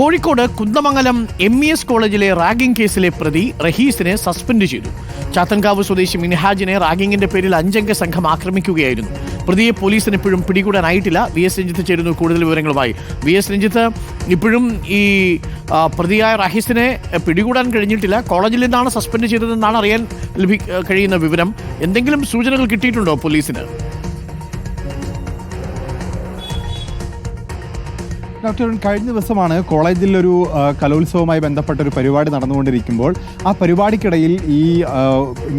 Kozhikode Kunnamangalam MES കോളേജിലെ ragging കേസിലെ പ്രതി റഹീസിനെ സസ്പെൻഡ് ചെയ്തു. ചാത്തൻകാവ് സ്വദേശി മിൻഹാജിനെ റാഗിങ്ങിന്റെ പേരിൽ 5 അംഗ സംഘം ആക്രമിക്കുകയായിരുന്നു. പ്രതിയെ പോലീസിന് ഇപ്പോഴും പിടികൂടാനായിട്ടില്ല. VS രഞ്ജിത്ത് ചേരുന്നു കൂടുതൽ വിവരങ്ങളുമായി. VS രഞ്ജിത്ത്, ഇപ്പോഴും ഈ പ്രതിയായ റഹീസിനെ പിടികൂടാൻ കഴിഞ്ഞിട്ടില്ല. കോളേജിൽ നിന്നാണ് സസ്പെൻഡ് ചെയ്തതെന്നാണ് അറിയാൻ കഴിയുന്ന വിവരം. എന്തെങ്കിലും സൂചനകൾ കിട്ടിയിട്ടുണ്ടോ പോലീസിന്? ഡോക്ടർ, കഴിഞ്ഞ ദിവസമാണ് കോളേജിൽ ഒരു കലോത്സവവുമായി ബന്ധപ്പെട്ട ഒരു പരിപാടി നടന്നുകൊണ്ടിരിക്കുമ്പോൾ ആ പരിപാടിക്കിടയിൽ ഈ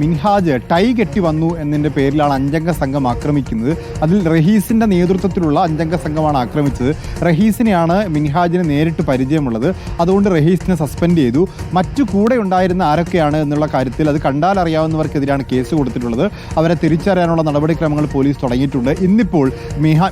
മിൻഹാജ് ടൈ കെട്ടി വന്നു എന്നതിൻ്റെ പേരിലാണ് 5 അംഗ സംഘം ആക്രമിക്കുന്നത്. അതിൽ റഹീസിൻ്റെ നേതൃത്വത്തിലുള്ള 5 അംഗ സംഘമാണ് ആക്രമിച്ചത്. റഹീസിനെയാണ് മിൻഹാജിന് നേരിട്ട് പരിചയമുള്ളത്. അതുകൊണ്ട് റഹീസിനെ സസ്പെൻഡ് ചെയ്തു. മറ്റു കൂടെ ഉണ്ടായിരുന്ന ആരൊക്കെയാണ് എന്നുള്ള കാര്യത്തിൽ അത് കണ്ടാൽ അറിയാവുന്നവർക്കെതിരാണ് കേസ് കൊടുത്തിട്ടുള്ളത്. അവരെ തിരിച്ചറിയാനുള്ള നടപടിക്രമങ്ങൾ പോലീസ് തുടങ്ങിയിട്ടുണ്ട്. ഇന്നിപ്പോൾ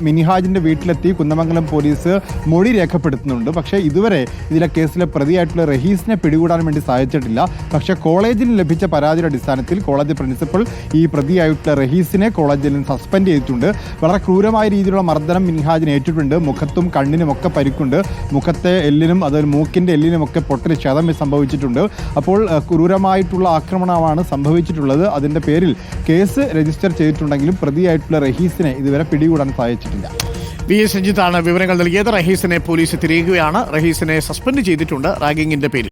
മിൻഹാജിൻ്റെ വീട്ടിലെത്തി കുന്ദമംഗലം പോലീസ് മൊഴി രേഖപ്പെടുത്തുന്നുണ്ട്. പക്ഷേ ഇതുവരെ ഇതിലെ കേസിലെ പ്രതിയായിട്ടുള്ള റഹീസിനെ പിടികൂടാൻ വേണ്ടി സാധിച്ചിട്ടില്ല. പക്ഷേ കോളേജിന് ലഭിച്ച പരാതിയുടെ അടിസ്ഥാനത്തിൽ കോളേജ് പ്രിൻസിപ്പൽ ഈ പ്രതിയായിട്ടുള്ള റഹീസിനെ കോളേജിൽ നിന്ന് സസ്പെൻഡ് ചെയ്തിട്ടുണ്ട്. വളരെ ക്രൂരമായ രീതിയിലുള്ള മർദ്ദനം മിൻഹാജിന് ഏറ്റിട്ടുണ്ട്. മുഖത്തും കണ്ണിനും ഒക്കെ പരിക്കുണ്ട്. മുഖത്തെ എല്ലിനും അതുപോലെ മൂക്കിൻ്റെ എല്ലിനും ഒക്കെ പൊട്ടൽ ക്ഷതം സംഭവിച്ചിട്ടുണ്ട്. അപ്പോൾ ക്രൂരമായിട്ടുള്ള ആക്രമണമാണ് സംഭവിച്ചിട്ടുള്ളത്. അതിൻ്റെ പേരിൽ കേസ് രജിസ്റ്റർ ചെയ്തിട്ടുണ്ടെങ്കിലും പ്രതിയായിട്ടുള്ള റഹീസിനെ ഇതുവരെ പിടികൂടാൻ സാധിച്ചിട്ടില്ല. VS രഞ്ജിത്താണ് വിവരങ്ങൾ നൽകിയത്. റഹീസിനെ പോലീസ് തിരയുകയാണ്. റഹീസിനെ സസ്പെൻഡ് ചെയ്തിട്ടുണ്ട് റാഗിങ്ങിന്റെ പേരിൽ.